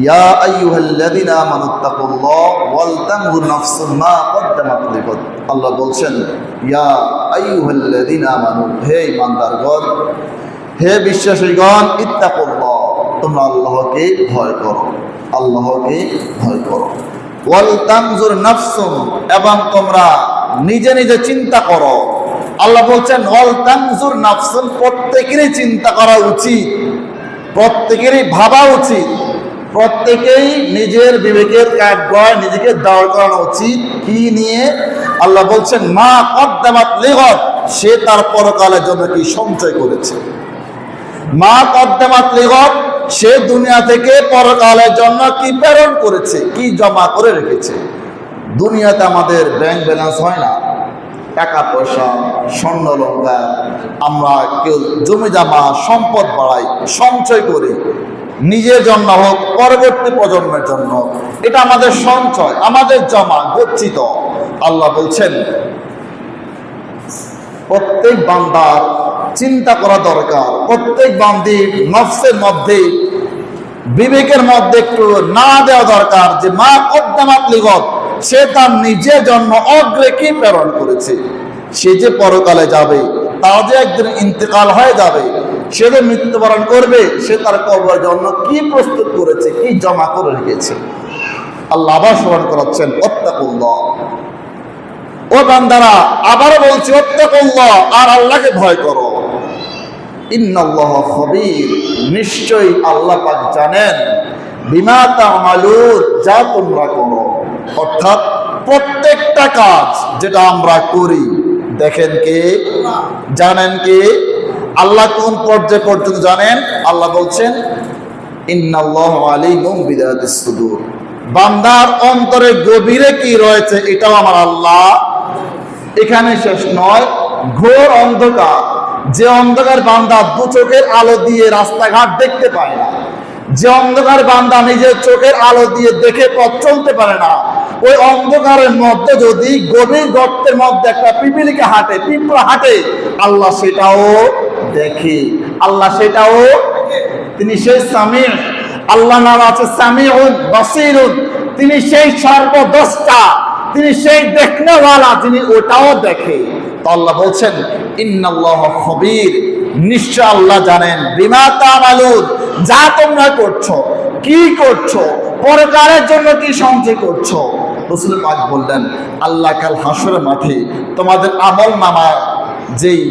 ইয়া আইয়ুহাল্লাযীনা আমানুত্তাকুল্লাহ ওয়াল তানজুর নাফসুম মা কদ্দামাত লিগাদ। আল্লাহ বলছেন, ইয়া আইয়ুহাল্লাযীনা আমানু, হে ঈমানদারগণ, হে বিশ্বাসীগণ, ইত্তাকুল্লাহ, তোমরা আল্লাহকে ভয় করো, আল্লাহকে ভয় করো। ওয়াল তানজুর নাফসুম, এবং তোমরা নিজে নিজে চিন্তা করো। আল্লাহ বলছেন ওয়াল তানজুর নাফসুন, প্রত্যেকেরই চিন্তা করা উচিত, প্রত্যেকেরই ভাবা উচিত, প্রত্যেকেই নিজের বিবেকের কাঠগড়ায় নিজেকে দাঁড় করানো উচিত। কি নিয়ে? আল্লাহ বলছেন মা কদ্দামাত লিগাদ, সে তার পরকালের জন্য কি সঞ্চয় করেছে। মা কদ্দামাত লিগাদ, সে দুনিয়া থেকে পরকালের জন্য কি প্রেরণ করেছে, কি জমা করে রেখেছে। দুনিয়াতে আমাদের ব্যাংক ব্যালেন্স হয় না, টাকা পয়সা, স্বর্ণ লঙ্কা, আমরা কেউ জমি জমা সম্পদ বাড়াই, সঞ্চয় করি, নিজের জন্য হোক, পরবর্তী প্রজন্মের জন্য। এটা আমাদের সঞ্চয়, আমাদের জমা গচ্ছিত। আল্লাহ বলছেন প্রত্যেক বান্দার চিন্তা করা দরকার, প্রত্যেক বান্দির নফসের মধ্যে, বিবেকের মধ্যে একটু না দেওয়া দরকার যে মা কদ্দামাত লিগাদ, সে তার নিজের জন্য অগ্রে কি প্রেরণ করেছে। সে যে পরকালে যাবে, তার যে একদিন ইন্তেকাল হয়ে যাবে, সে যে মৃত্যুবরণ করবে, সে তার কবরের জন্য কি প্রস্তুত করেছে, কি জমা করে রেখেছে। আল্লাহ আবার স্মরণ করাচ্ছেন ওয়াত্তাকুল্লাহ, ও বান্দারা, আবারও বলছি ওয়াত্তাকুল্লাহ, আর আল্লাহকে ভয় করো। ইন্নাল্লাহা খবীর, নিশ্চয়ই আল্লাহ পাক জানেন, বিমা তা'মালুন, যা তোমরা করো। অর্থাৎ প্রত্যেকটা কাজ যেটা আমরা করি, দেখেন কে, জানেন কে? আল্লাহ কোন পর্যায়ে পর্যন্ত জানেন? আল্লাহ বলছেন ইন্নাল্লাহু আলিমুম বিযাতিস সুদূর, বান্দার অন্তরে গভীরে কি রয়েছে এটাও আমার আল্লাহ। এখানে শেষ নয়, ঘোর অন্ধকার, যে অন্ধকার বান্দা দু চোখের আলো দিয়ে রাস্তাঘাট দেখতে পায় না, যে অন্ধকার বান্দা নিজের চোখের আলো দিয়ে দেখে পথ চলতে পারে না, ওই অন্ধকারের মধ্যে যদি গভীর গর্তের মধ্যে একটা পিপিলিকা হাঁটে, পিঁপড়া হাঁটে, আল্লাহ সেটাও দেখে, আল্লাহ সেটাও। তিনি সেই সামি, আল্লাহ নাম আছে সামিউন বাসীরুন, তিনি সেই সর্বদ্রষ্টা, তিনি সেই দেখনেওয়ালা, তিনি ওটাও দেখে। তো আল্লাহ বলছেন ইন্নাল্লাহা খবীর, নিশ্চয় আল্লাহ জানেন, বিমা তা'মালুন, যা তোমরা করছো, কি করছো, পরকালের জন্য কি সঞ্চয় করছো। রাসূল পাক বললেন আল্লাহ কাল হাসরের মাঠে তোমাদের আমল নামা যেই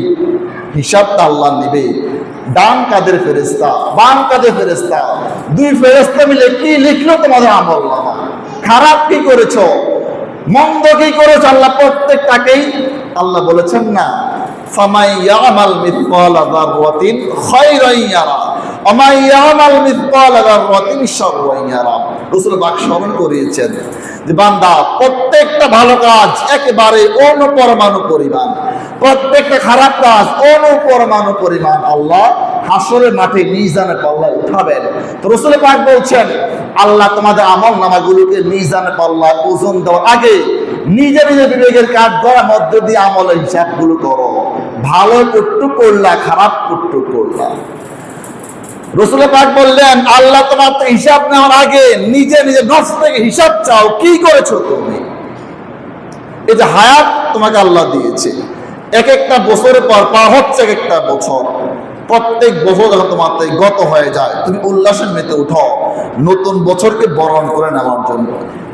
হিসাবটা আল্লাহ নেবে, ডান কাদের ফেরেশতা, বাম কাদের ফেরেশতা, দুই ফেরেশতা মিলে কি লিখলো তোমাদের আমল নামা, খারাপ কি করেছো, মন্দ কি করেছো, আল্লাহ প্রত্যেকটাকেই। আল্লাহ বলেছেন না ফামান ইয়ামাল মিসকালা যাররাতিন খায়রান ইয়ারা ওয়া মান ইয়ামাল মিসকালা যাররাতিন শাররান ইয়ারা। রাসূল পাক স্মরণ করিয়েছেন যে বান্দা, প্রত্যেকটা ভালো কাজ একেবারে অনুপরমাণু পরিমাণ, প্রত্যেকটা খারাপ কাজ অনুপরমাণু পরিমাণ আল্লাহ হাসরের মাঠে মিজানের পাল্লায় উঠাবেন। তো রাসূল পাক বলছেন আল্লাহ তোমাদের আমল নামাগুলোকে মিজানের পাল্লায় ওজন দেওয়ার আগে নিজে নিজে বিবেকের কাঠগড়ার মধ্যে দিয়ে আমলের হিসাবগুলো করো, ভালো কট্টু করলা, খারাপ কট্টু করলা। রাসূল পাক বললেন আল্লাহ তোমার হিসাব নেওয়ার আগে নিজে নিজে নফস থেকে হিসাব চাও, কি করেছো তুমি। এই যে হায়াত তোমাকে আল্লাহ দিয়েছে, এক একটা বছরের পর পার হচ্ছে এক একটা বছর, প্রত্যেক বছর যখন তোমার গত হয়ে যায়, তুমি উল্লাসের মেতে উঠো নতুন বছরকে বরণ করে নেওয়ার জন্য।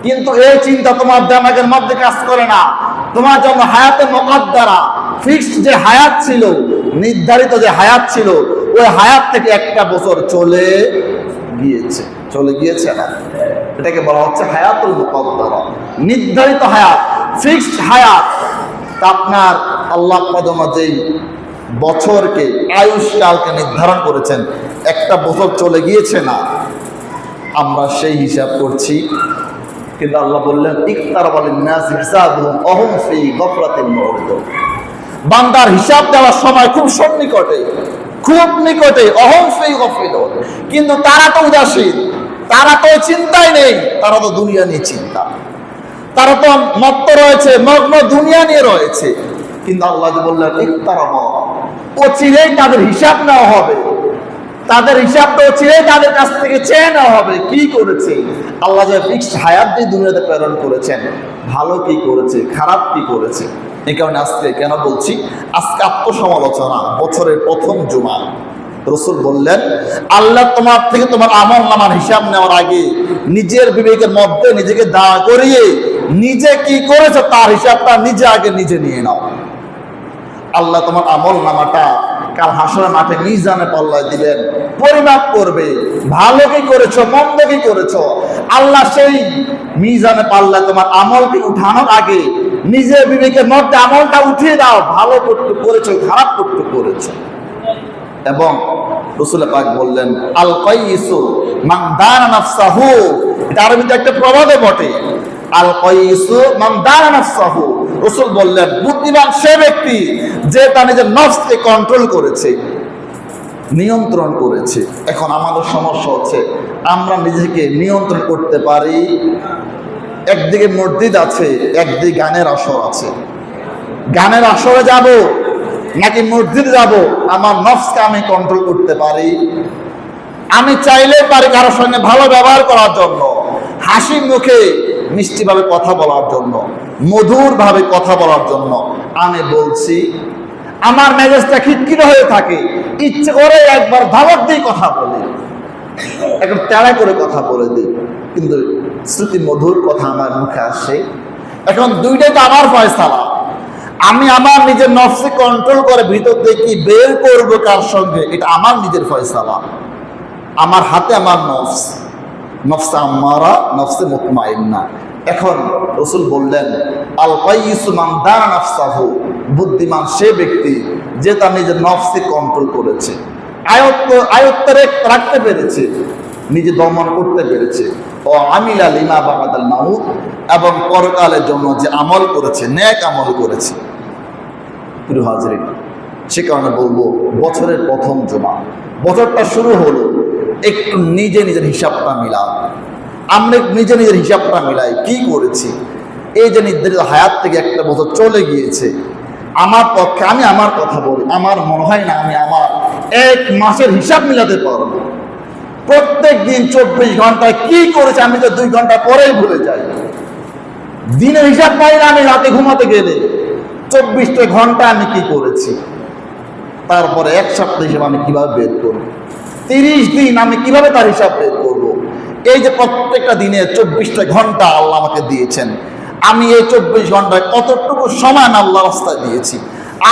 কিন্তু এই চিন্তা তোমার দিমাগের মধ্যে কাজ করে না। তোমার জন্য হায়াতে মুকদ্দারা, ফিক্সড যে হায়াত ছিল, নির্ধারিত যে হায়াত ছিল, ওই হায়াত থেকে একটা বছর চলে গিয়েছে, চলে গিয়েছে না, এটাকে বলা হচ্ছে হায়াতুল মুকদ্দারা, নির্ধারিত হায়াত, ফিক্সড হায়াত। আপনার আল্লাহ কদম যেই বছরকে, আয়ুষ্কালকে নির্ধারণ করেছেন, একটা বছর চলে গিয়েছে না, আমরা সেই হিসাব করছি। কিন্তু আল্লাহ বললেন ইকতারাবা লিন-নাস হিসাবুহুম ওয়া হুম ফি গাফলাতিন মুরিদুন, বান্দার হিসাব দেওয়ার সময় খুব সন্নিকটে, খুব নিকটে, অহম ফি গাফিলুন, কিন্তু তারা তো উদাসীন, তারা তো চিন্তায় নেই, তারা তো দুনিয়া নিয়ে চিন্তা, তারা তো মত্ত রয়েছে, মগ্ন দুনিয়া নিয়ে রয়েছে। কিন্তু আল্লাহ যে বললেন ইকতারাবা, অচিরেই তাদের হিসাব নেওয়া হবে। তাদের হিসাবটাও চেয়ে তাদের কাছ থেকে চেয়ে নেওয়া হবে কি করেছে। আল্লাহ যে ফিক্সড হায়াত দিয়ে দুনিয়াতে প্রেরণ করেছেন, ভালো কি করেছে, খারাপ কি করেছে। এই কারণে আজকে কেন বলছি, আজকে আত্মসমালোচনা, বছরের প্রথম জুমা। রসুল বললেন, আল্লাহ তোমার থেকে তোমার আমল নামার হিসাব নেওয়ার আগে নিজের বিবেকের মধ্যে নিজেকে দাঁড় করিয়ে নিজে কি করেছো তার হিসাবটা নিজে আগে নিজে নিয়ে নাও। আল্লাহ তোমার আমল নামাটা কাল হাসরের মাঠে মিজানে পাল্লায় দিবেন, পরিমাপ করবে, ভালো কি করেছো মন্দ কি করেছো। আল্লাহ সেই মিজানে পাল্লায় তোমার আমলকে উঠানোর আগে নিজের বিবেকের মধ্যে আমলটা উঠিয়ে দাও, ভালো করতে করেছো খারাপ করতে করেছো। এবং রাসূল পাক বললেন, আল কাইসু মান দানা নাফসাহু, এটা আরবিতে একটা প্রবাদে বটে। আল কাইসু মান দানা নাফসাহু, রাসূল বললেন বুদ্ধিমান সে ব্যক্তি যে তার নিজের নফসকে কন্ট্রোল করেছে, নিয়ন্ত্রণ করেছে। এখন আমাদের সমস্যা হচ্ছে আমরা নিজেকে নিয়ন্ত্রণ করতে পারি। একদিকে মসজিদ আছে, একদিকে গানের আসর আছে। গানের আসরে যাব নাকি মসজিদে যাব, আমার নফসকে আমি কন্ট্রোল করতে পারি। আমি চাইলে পারি কারোর সঙ্গে ভালো ব্যবহার করার জন্য, হাসি মুখে মিষ্টিভাবে কথা বলার জন্য, মধুরভাবে কথা বলার জন্য। আমি বলছি আমার মেজাজটা খিটখিটে হয়ে থাকে, ইচ্ছে করে একবার ধাবাত দিয়ে কথা বলি, একদম তেড়া করে কথা বলে দিই, কিন্তু শ্রুতি মধুর কথা আমার মুখে আসে। এখন দুইটাই তো আমার ফয়সালা। আমি আমার নিজের নফসে কন্ট্রোল করে ভিতর থেকে কি বের করবো কার সঙ্গে, এটা আমার নিজের ফয়সালা। আমার হাতে আমার নফস, নফসে আম্মারা নফসে মুতমাইন্না। এখন রাসূল বললেন, আল কাইসু মান দানা নাফসাহু, বুদ্ধিমান সে ব্যক্তি যে তার নিজের নফসকে কন্ট্রোল করেছে, আয়ত্তে রাখতে পেরেছে, নিজে দমন করতে পেরেছে। ও আমিলা লিমা বাদাল মাউত, এবং পরকালের জন্য যে আমল করেছে, নেক আমল করেছে। প্রিয় হাজরিন, সে কারণে বলবো বছরের প্রথম জুমা, বছরটা শুরু হলো, একটু নিজে নিজের হিসাবটা মিলান। আমরা নিজে নিজের হিসাবটা মিলাই কি করেছি। এই যে নির্ধারিত হায়াত থেকে একটা বছর চলে গিয়েছে, আমার পক্ষে, আমি আমার কথা বলি, আমার মনে হয় না আমি আমার এক মাসের হিসাব মিলাতে পারবো। প্রত্যেক দিন 24 ঘন্টায় কি করেছে আমি তো 2 ঘন্টা পরেই ভুলে যাই। দিনের হিসাব পাই না আমি রাতে ঘুমাতে গেলে, 24টা ঘন্টা আমি কি করেছি। তারপরে এক সপ্তাহ হিসাব আমি কিভাবে বের করবো, 30 দিন আমি কিভাবে তার হিসাব বের করবো। এই যে প্রত্যেকটা দিনে 24টা ঘন্টা আল্লাহ আমাকে দিয়েছেন, আমি এই 24 ঘন্টায় কতটুকু সময় আমি আল্লাহ রাস্তায় দিয়েছি,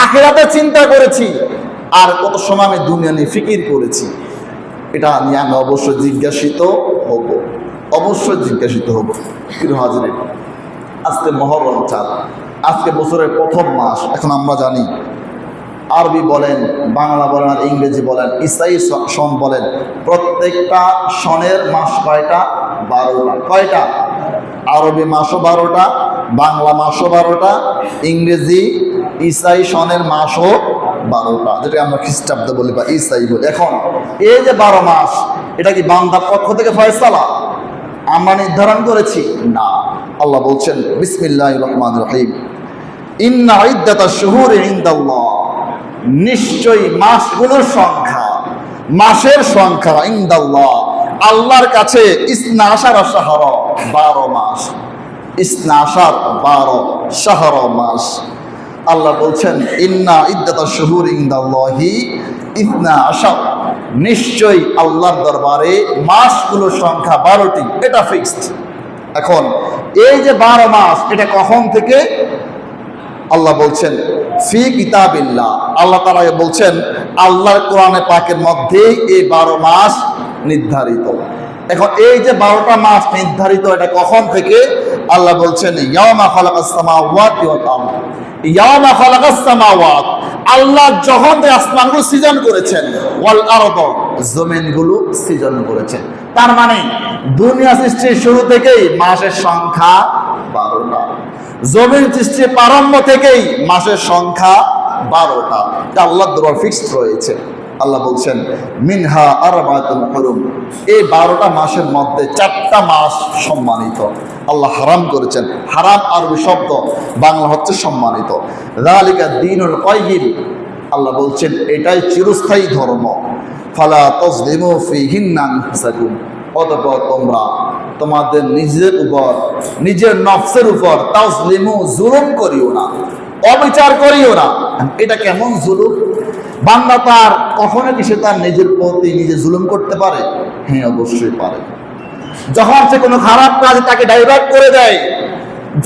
আখিরাতে চিন্তা করেছি, আর কত সময় আমি দুনিয়া নিয়ে ফিকির করেছি। এটা নিয়ে আমি অবশ্যই জিজ্ঞাসিত হব, অবশ্যই জিজ্ঞাসিত হব। প্রিয় হাজরিন, আজকে মহরম চাঁদ, আজকে বছরের প্রথম মাস। এখন আমরা জানি আরবি বলেন, বাংলা বলেন, আর ইংরেজি বলেন, ইসাই সন বলেন, প্রত্যেকটা সনের মাস কয়টা? 12টা। কয়টা? আরবি মাসও 12টা, বাংলা মাসও 12টা, ইংরেজি ইসাই সনের মাসও 12টা, যেটা আমরা খ্রিস্টাব্দ বলি বা ইসাই বলি। এখন এই যে 12 মাস, এটা কি বান্দার পক্ষ থেকে ফয়সালা আমরা নির্ধারণ করেছি? না। আল্লাহ বলছেন, বিসমিল্লাহির রহমানির রহিম, ইন্না ইদ্দাতাশ শুহুরি ইনদাল্লাহ, নিশ্চয়ই মাসগুলোর সংখ্যা, মাসের সংখ্যা, ইনদাল্লাহ আল্লাহর কাছে, 12 শাহরা, 12 মাস, 12 শাহরা মাস। আল্লাহ বলছেন, ইন্না ইদ্দাতাশ শুহুরি ইনদাল্লাহি 12, নিশ্চয়ই আল্লাহর দরবারে মাসগুলোর সংখ্যা 12টি, এটা ফিক্সড। এখন এই যে 12 মাস, এটা কখন থেকে? আল্লাহ বলছেন ফি কিতাবিল্লাহ, আল্লাহ তাআলা বলছেন আল্লাহর কোরআনে পাকের মধ্যেই এই 12 মাস নির্ধারিত। এখন এই যে 12টা মাস নির্ধারিত, এটা কখন থেকে? আল্লাহ বলছেন ইয়ামা খালাকাস সামাওয়াতি ওয়াল আরদ, ইয়ামা খালাকাস সামাওয়াত, আল্লাহ যখন আসমানগুলো সৃজন করেছেন, ওয়াল আরদ, জমিনগুলো সৃজন করেছেন। তার মানে দুনিয়া সৃষ্টির শুরু থেকেই মাসের সংখ্যা 12টা, জমিন সৃষ্টির প্রারম্ভ থেকেই মাসের সংখ্যা 12টা। এটা আল্লাহর দরবার ফিক্সড রয়েছে। আল্লাহ বলছেন মিনহা আরবাতুন হুরুম, এই 12টা মাসের মধ্যে 4টা মাস সম্মানিত আল্লাহ হারাম করেছেন। হারাম আরবি শব্দ, বাংলা হচ্ছে সম্মানিত। যালিকা দ্বীনুল কাইয়িম, আল্লাহ বলছেন এটাই চিরস্থায়ী ধর্ম। ফালা তাজলিমু ফীহিন্না আনফুসাকুম, অতঃপর তোমরা তোমাদের নিজের উপর, নিজের নফসের উপর তাজলিমু, জুলুম করিও না, অবিচার করিও না। এটা কেমন জুলুম? বান্দা তার কখনো কি সে তার নিজের প্রতি নিজে জুলুম করতে পারে? হ্যাঁ, অবশ্যই পারে। যখন সে কোনো খারাপ কাজে তাকে ডাইভার্ট করে দেয়,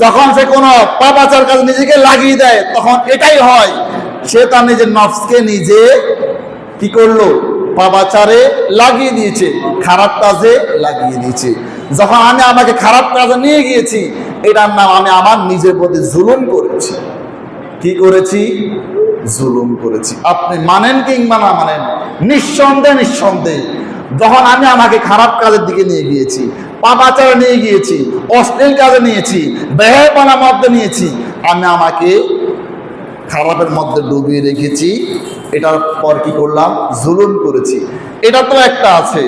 যখন সে কোনো পাপাচার কাজে নিজেকে লাগিয়ে দেয়, তখন এটাই হয়, সে তার নিজের নফসকে নিজে কি করলো? পাপাচারে লাগিয়ে দিয়েছে, খারাপ কাজে লাগিয়ে দিয়েছে। যখন আমি আমাকে খারাপ কাজে নিয়ে গিয়েছি, এটার নাম আমি আমার নিজের প্রতি জুলুম করেছি। কি করেছি? জুলুম করেছি। আপনি মানেন কিংবা না মানেন, নিঃসন্দেহে যখন আমি আমাকে খারাপ কাজের দিকে নিয়ে গিয়েছি, পাপাচারে নিয়ে গিয়েছি, অশ্লীল কাজে নিয়েছি, বেহায়াপনার মধ্যে নিয়েছি, আমি আমাকে খারাপের মধ্যে ডুবিয়ে রেখেছি, এটার পর কি করলাম? জুলুম করেছি। এটা তো একটা আছে,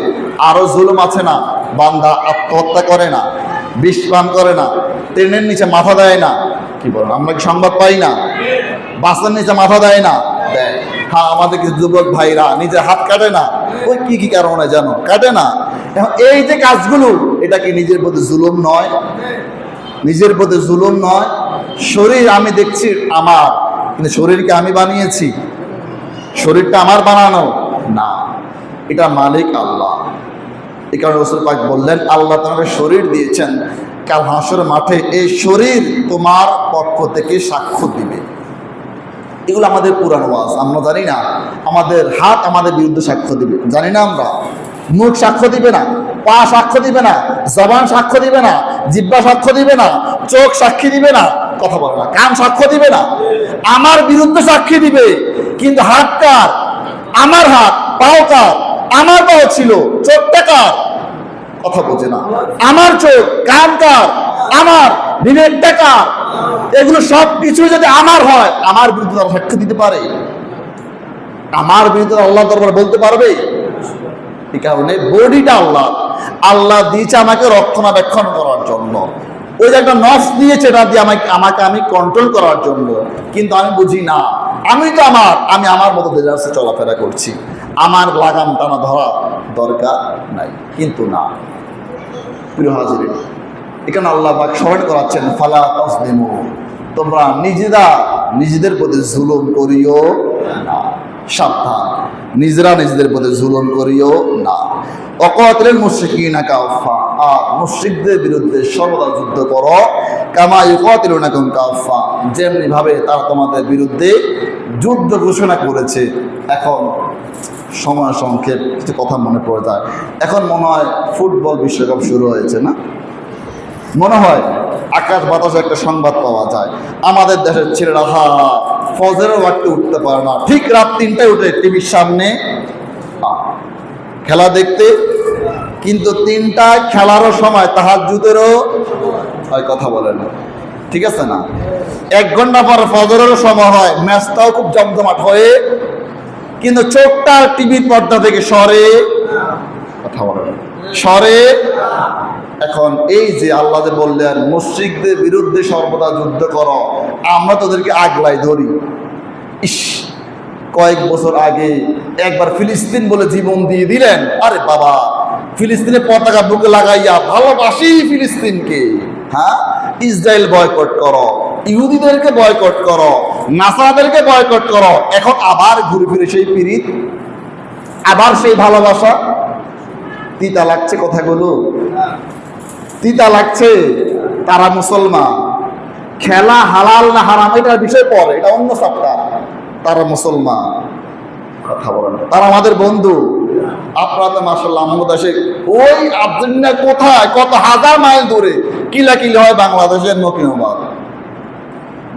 আরো জুলুম আছে না? বান্দা আত্মহত্যা করে না, বিষ পান করে না, ট্রেনের নিচে মাথা দেয় না, কি বলেন, আমরা কি সংবাদ পাই না? বাসের নিচে মাথা দেয় না, দেয়। হ্যাঁ, আমাদের কিছু যুবক ভাইরা নিজের হাত কাটে না, ওই কি কারণে জানো কাটে না? এখন এই যে কাজগুলো, এটা কি নিজের প্রতি জুলুম নয়? নিজের প্রতি জুলুম নয়? শরীর আমি দেখছি আমার, কিন্তু শরীরকে আমি বানিয়েছি? শরীরটা আমার বানানো না, এটা মালিক আল্লাহ। এই কারণে রাসূল পাক বললেন, আল্লাহ তোমাকে শরীর দিয়েছেন, কাল হাসরের মাঠে এই শরীর তোমার পক্ষ থেকে সাক্ষ্য দিবে। এগুলো আমাদের পুরানো ওয়াজ, আমরা জানি না? আমাদের হাত আমাদের বিরুদ্ধে সাক্ষ্য দিবে, জানি না আমরা? মুখ সাক্ষ্য দিবে না, পা সাক্ষ্য দিবে না, জবান সাক্ষ্য দিবে না, জিহ্বা সাক্ষ্য দিবে না, চোখ সাক্ষী দিবে না, কথা বলে না, কান সাক্ষ্য দিবে না, আমার বিরুদ্ধে সাক্ষী দিবে। কিন্তু হাত কার? আমার হাত। পাও কার? আমার পাও ছিল। চোখটা কার? কথা বোঝে না। আমার চোখ। কান কার? আমার। বিবেকটা কার? এগুলো সব কিছু যদি আমার হয়, আমার বিরুদ্ধে সাক্ষ্য দিতে পারে? আমার বিরুদ্ধে আল্লাহ দরবারে বলতে পারবে? এই কারণে বডিটা আল্লাহ, আল্লাহ দিয়েছে আমাকে রক্ষণাবেক্ষণ করার জন্য। ওই যে একটা নফস দিয়েছে, এটা দিয়ে আমাকে আমি কন্ট্রোল করার জন্য। কিন্তু আমি বুঝি না, আমি তো আমি আমার মতো দেশে চলাফেরা করছি, আমার লাগাম টানা ধরা দরকার নাই। কিন্তু না, প্রিয় হাজিরিন, এখানে আল্লাহ পাক স্মরণ করাচ্ছেন, ফালা তাজলিমু, তোমরা নিজেরা নিজেদের প্রতি জুলুম করিও না। সাবধান, নিজেরা নিজেদের প্রতি জুলুম করিও না। অকাতিলুল মুশরিকিনা কাফা, আর মুশরিকদের বিরুদ্ধে সর্বদা যুদ্ধ করো, কামা ইউকাতিলুনাকুম কাফা, যেমনি ভাবে তারা তোমাদের বিরুদ্ধে যুদ্ধ ঘোষণা করেছে। এখন সময় সংক্ষেপ, কিছু কথা মনে পড়ে যায়। এখন মনে হয় ফুটবল বিশ্বকাপ শুরু হয়েছে না? মনে হয় আকাশ বাতাসে একটা সংবাদ পাওয়া যায়, আমাদের দেশের ছেলেরা ফজরের ওয়াক্তে উঠতে পারে না, ঠিক রাত 3টায় উঠে টিভির সামনে খেলা দেখতে। কিন্তু 3টায় খেলারও সময়, তাহাজ্জুদেরও হয়, কথা বলে না, ঠিক আছে না? 1 ঘন্টা পর ফজরেরও সময় হয়, ম্যাচটাও খুব জমজমাট হয়ে, কিন্তু চোখটা টিভির পর্দা থেকে সরে, কথা বলে না, সরে। এখন এই যে আল্লাহ যে বললেন মুশরিকদের বিরুদ্ধে সর্বদা যুদ্ধ করো, আমরা তোদেরকে আগলাই ধরি। ইস, কয়েক বছর আগে একবার ফিলিস্তিন বলে জীবন দিয়ে দিলেন। আরে বাবা, ফিলিস্তিনের পতাকা বুকে লাগাইয়া ভালোবাসি ফিলিস্তিনকে। হ্যাঁ, ইসরায়েল বয়কট করো, ইহুদিদেরকে বয়কট করো, নাসারাদেরকে বয়কট করো। এখন আবার ঘুরে ফিরে সেই পীড়িত, আবার সেই ভালোবাসা। তিতা লাগছে কথাগুলো, তিতা লাগছে। তারা মুসলমান, খেলা হালাল না হারাম এটার বিষয় পরে, এটা অন্য চ্যাপ্টার। তারা মুসলমান, কথা বলেন, তারা আমাদের বন্ধু। আপনারা তো মাশাআল্লাহ আমাদের দেশে ওই আর্জেন্টিনা কোথায়, কত হাজার মাইল দূরে কিলাকিলি হয় বাংলাদেশের নকিয়াবাদ।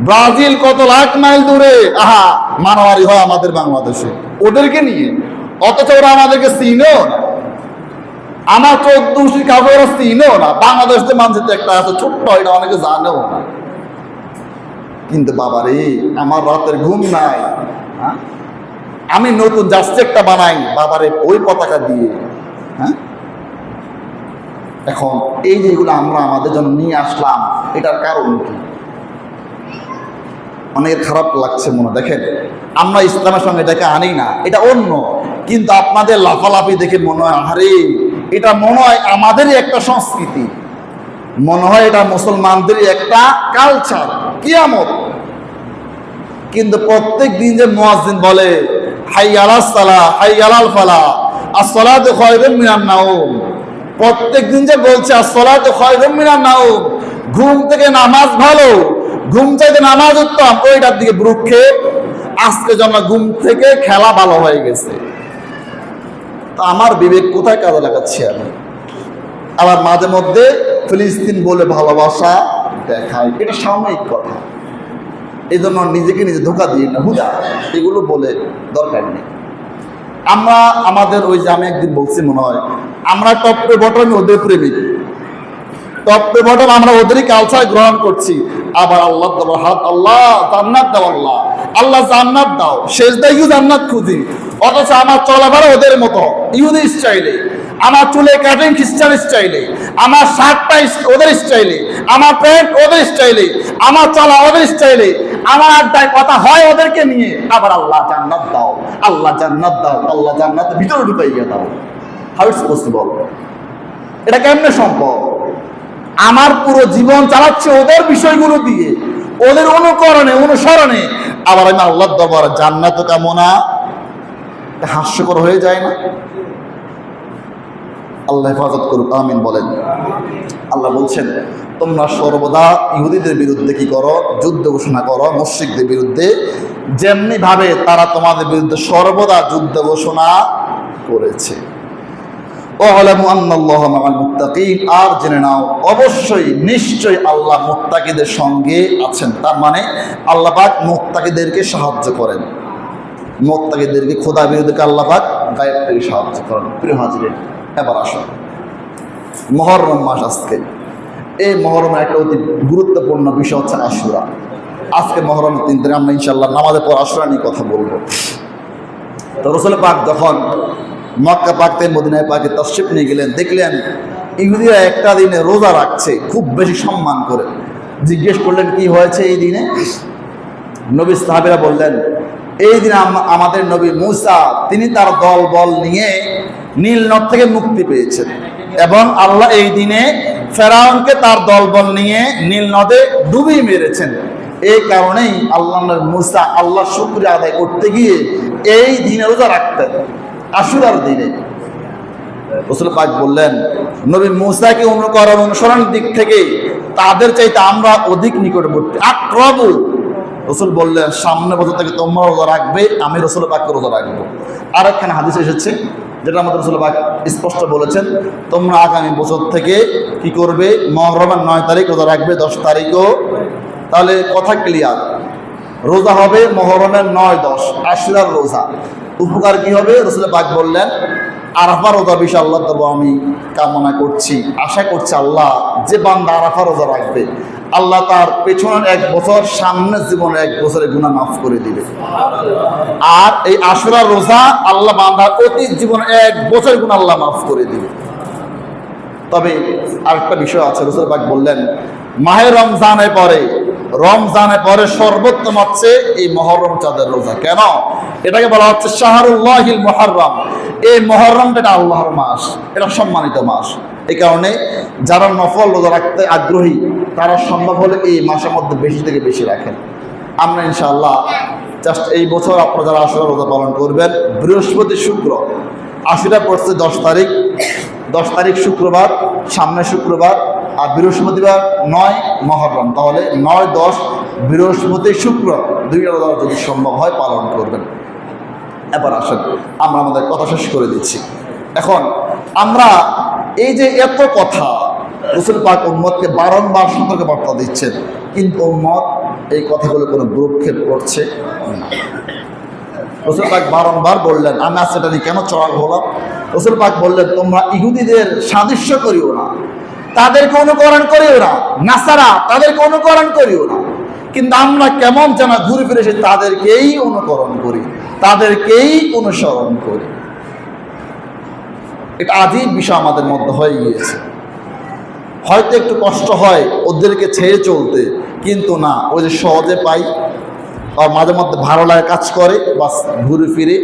ব্রাজিল কত লাখ মাইল দূরে মারামারি হয় আমাদের বাংলাদেশে ওদেরকে নিয়ে, অথচ ওরা আমাদেরকে চিনেও না। আমার 14 কাউকে ওরা চিনেও না। বাংলাদেশ যে মানচিত্র একটা আছে ছোট্ট, এটা অনেকে জানেও না। কিন্তু বাবারে, আমার রাতের ঘুম নাই। আমি নতুন জার্সি একটা বানাই বাবারে ওই পতাকা দিয়ে। হ্যাঁ, এখন এই যেগুলো আমরা আমাদের জন্য নিয়ে আসলাম, এটার কারণ কি? অনেক খারাপ লাগছে মনে। দেখেন, আমরা ইসলামের সঙ্গে এটাকে আনি না, এটা অন্য। কিন্তু আপনাদের লাফালাফি দেখে মনে হয় আরে এটা মনে হয় আমাদেরই একটা সংস্কৃতি, মনে হয় এটা মুসলমানদেরই একটা কালচার, কিয়ামত। কিন্তু প্রত্যেক দিন যে মুয়াজ্জিন বলে হাইয়া আলাস সালাহ হাইয়া আলাল ফালাহ আস-সালাতু খায়রুম মিনান নাওম, প্রত্যেক দিন যে বলছে আস-সালাতু খায়রুম মিনান নাওম, ঘুম থেকে নামাজ ভালো, ঘুম চাইতে নামাজ উত্তম, ওইটার দিকে ভ্রুক্ষেপ। আজকে যেন ঘুম থেকে খেলা ভালো হয়ে গেছে। তো আমার বিবেক কোথায় কাজে লাগাচ্ছি আমি? আবার মাঝে মধ্যে ফিলিস্তিন বলে ভালোবাসা দেখায়, এটা সাময়িক কথা। এই জন্য নিজেকে নিজে ধোঁকা দিই না, হুদা এগুলো বলে দরকার নেই। আমরা আমাদের ওই যে আমি একদিন বলছি মনে হয়, আমরা টপ টু বটম ওদের প্রেমিক, টপ টু বটম আমরা ওদেরই কালচার গ্রহণ করছি। আবার আল্লাহ দেওয়ার হাত, আল্লাহ জান্নাত দাও, আল্লাহ আল্লাহ জান্নাত দাও, শেষ দায়ু জান্নাত খুঁজি। অথচ আমার চলাফেরা ওদের মতো ইহুদি স্টাইলে, আমার চুলে কাটিং খ্রিস্টান স্টাইলে, আমার শার্টটা ওদের স্টাইলে, আমার প্যান্ট ওদের স্টাইলে, আমার চলা ওদের স্টাইলে, আমার আড্ডায় কথা হয় ওদেরকে নিয়ে। আবার আল্লাহ জান্নাত দাও, আল্লাহ জান্নাত দাও, আল্লাহ জান্নাত ভিতরে ঢুকাইয়া দাও। How it's possible? এটা কেমনে সম্ভব? আমার পুরো জীবন চালাচ্ছে ওদের বিষয়গুলো দিয়ে, ওদের অনুকরণে অনুসরণে, আবার আমি আল্লাহর দরবারে জান্নাত কামনা, হাস্যকর হয়ে যায় না? আল্লাহ হেফাজত করুক, আমিন বলেন। আল্লাহ বলছেন তোমরা সর্বদা ইহুদিদের বিরুদ্ধে কি করো? যুদ্ধ ঘোষণা করো মুশরিকদের বিরুদ্ধে, যেমনি ভাবে তারা তোমাদের বিরুদ্ধে সর্বদা যুদ্ধ ঘোষণা করেছে। ওয়ালামু আন্নাল্লাহা মাআল মুত্তাকিন, আর জেনে নাও অবশ্যই নিশ্চয়ই আল্লাহ মুত্তাকিদের সঙ্গে আছেন। তার মানে আল্লাহ পাক মুত্তাকিদেরকে সাহায্য করেন, মুত্তাকিদেরকে, খোদা বিরোধীকে আল্লাহ পাক গায়েব থেকে সাহায্য করেন। প্রিয় হাজিরিন, এবার আসুন মুহররম মাস আজকে। এই মুহররমের একটা অতি গুরুত্বপূর্ণ বিষয় হচ্ছে আশুরা। আজকে মুহররমের 3 দিন আমরা ইনশাআল্লাহ নামাজের পর আশুরা নিয়ে কথা বলবো। তো রাসূল পাক যখন মক্কা পাক থেকে মদিনায় পাকে তাশরিফ নিয়ে গেলেন, দেখলেন ইহুদিরা একটা দিনে রোজা রাখছে খুব বেশি সম্মান করে। জিজ্ঞেস করলেন কি হয়েছে এই দিনে? নবী সাহাবীরা বললেন এই দিনে আমাদের নবী মূসা তিনি তার দল বল নিয়ে নীল নদ থেকে মুক্তি পেয়েছেন, এবং আল্লাহ এই দিনে ফেরাউনকে তার দলবল নিয়ে নীল নদে ডুবিয়ে মেরেছেন। এই কারণেই আল্লাহ মূসা আল্লাহ শুকরিয়া আদায় করতে গিয়ে এই দিনে রোজা রাখতেন, আশুরার দিনে। রাসূল পাক বললেন নবী মূসাকে অনুসরণের দিক থেকে তাদের চাইতে আমরা অধিক নিকটবর্তী, আকরাবু। রাসূল বললেন সামনে বছর থেকে তোমরা রোজা রাখবে, আমি রাসূল পাককে রোজা রাখবো। আর একখানে হাদিস এসেছে যেটা আমাদের রাসূল পাক স্পষ্ট বলেছেন, তোমরা আগামী বছর থেকে কি করবে? মুহররমের 9 তারিখ রোজা রাখবে, 10 তারিখও। তাহলে কথা ক্লিয়ার, রোজা হবে মুহররমের 9, 10 আশুরার রোজা। উপকার কি হবে? রাসূল পাক বললেন আরাফা রোজা বিষয় আল্লাহ তাআলা আমি কামনা করছি, আশা করছি আল্লাহ যে বান্দা আরাফা রোজা রাখবে আল্লাহ তার পেছনের 1 বছর, সামনের জীবনে 1 বছরের গুনাহ মাফ করে দিবে। আর এই আশুরার রোজা আল্লাহ বান্দার অতীত জীবনে 1 বছরের গুনাহ আল্লাহ মাফ করে দিবে। তবে আরেকটা বিষয় আছে, রাসূল পাক বললেন মাহে রমজানের পরে সর্বোত্তম হচ্ছে এই মুহররম চাঁদের রোজা। কেন? এটাকে বলা হচ্ছে শাহরুল্লাহিল মুহররম। এই মুহররমটা এটা আল্লাহর মাস, এটা সম্মানিত মাস। এই কারণে যারা নফল রোজা রাখতে আগ্রহী তারা সম্ভব হলে এই মাসের মধ্যে বেশি থেকে বেশি রাখেন। আমরা ইনশাআল্লাহ জাস্ট এই বছর আপনারা যারা আশুরা রোজা পালন করবেন, বৃহস্পতি শুক্র, আশুরা পড়ছে 10 তারিখ শুক্রবার, সামনে শুক্রবার, আর বৃহস্পতিবার 9 মুহররম। তাহলে 9, 10 বৃহস্পতি শুক্র 2টা রোজা যদি সম্ভব হয় পালন করবেন। এবার আসেন আমরা আমাদের কথা শেষ করে দিচ্ছি। এখন আমরা এই যে এত কথা রাসূল পাক উম্মতকে বারংবার সতর্ক বার্তা দিচ্ছেন, কিন্তু উম্মত এই কথাগুলো কোনো ভ্রুক্ষেপ করছে না। রাসূল পাক বারংবার বললেন, আমি আজ সেটা নিয়ে কেন চড়াল হলাম? রাসূল পাক বললেন তোমরা ইহুদিদের সাদৃশ্য করিও না, তাদেরকে অনুকরণ করিও না, নাসারা তাদেরকে অনুকরণ করিও না। কিন্তু আমরা কেমন যেন ঘুরে ফিরে এসে তাদেরকেই অনুকরণ করি, তাদেরকেই অনুসরণ করি। এটা আজীব বিষয় আমাদের মধ্যে হয়ে গিয়েছে। হয়তো একটু কষ্ট হয় ওদেরকে ছেড়ে চলতে, কিন্তু না, ওই যে সহজে পাই আর মাঝে মধ্যে ভালো লাগে কাজ করে, বাস ঘুরে ফিরে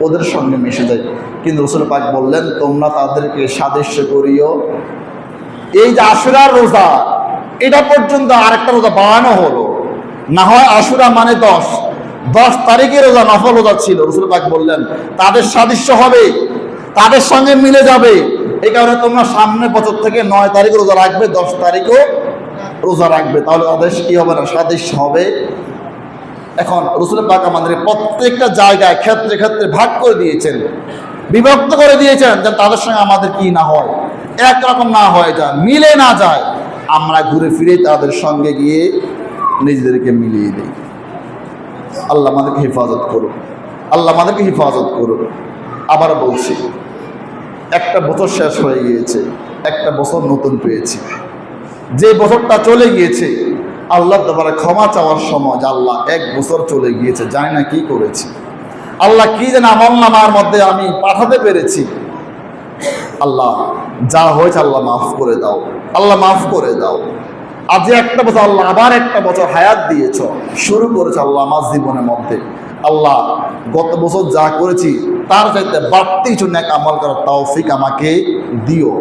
ওদের সঙ্গে মিশে যায়। কিন্তু রাসূল পাক বললেন, তোমরা তাদেরকে সাদৃশ্য করিও। এই যে আশুরার রোজা, এটা পর্যন্ত আরেকটা রোজা বাড়ানো হলো, না হয় আশুরা মানে 10 তারিখে রোজা নফল রোজা ছিল। রাসূল পাক বললেন তাদের সাদৃশ্য হবে, তাদের সঙ্গে মিলে যাবে। এই কারণে তোমরা সামনের বছর থেকে 9 তারিখ রোজা রাখবে, 10 তারিখও রোজা রাখবে, তাহলে তাদের কি হবে না, সাদৃশ্য হবে। এখন রাসূল পাক আমাদের প্রত্যেকটা জায়গায় ক্ষেত্রে ক্ষেত্রে ভাগ করে দিয়েছেন, বিভক্ত করে দিয়েছেন, যে তাদের সঙ্গে আমাদের কি না হয়, একরকম না হয়ে যায়, মিলে না যায়, আমরা ঘুরে ফিরে তাদের সঙ্গে গিয়ে নিজেদেরকে মিলিয়ে দিই। আল্লাহ আমাদেরকে হেফাজত করুন, আল্লাহ আমাদেরকে হেফাজত করুন। আবার বলছি, একটা বছর শেষ হয়ে গিয়েছে, একটা বছর নতুন পেয়েছি। যে বছরটা চলে গিয়েছে, আল্লাহ দরবারে ক্ষমা চাওয়ার সময়, যে আল্লাহ 1 বছর চলে গিয়েছে, জানি না কি করেছি, আল্লাহ কি যেন আমলনামার মধ্যে আমি পাঠাতে পেরেছি, আল্লাহ যা হয়েছে আল্লাহ মাফ করে দাও, আল্লাহ মাফ করে দাও। আজ একটা বছর আল্লাহ আবার একটা বছর হায়াত দিয়েছ, শুরু করেছে আল্লাহ আমার জীবনের মধ্যে। আল্লাহ গত বছর যা করেছি তার চাইতে বাড়তি কিছু নেক আমল করার তৌফিক আমাকে দিও।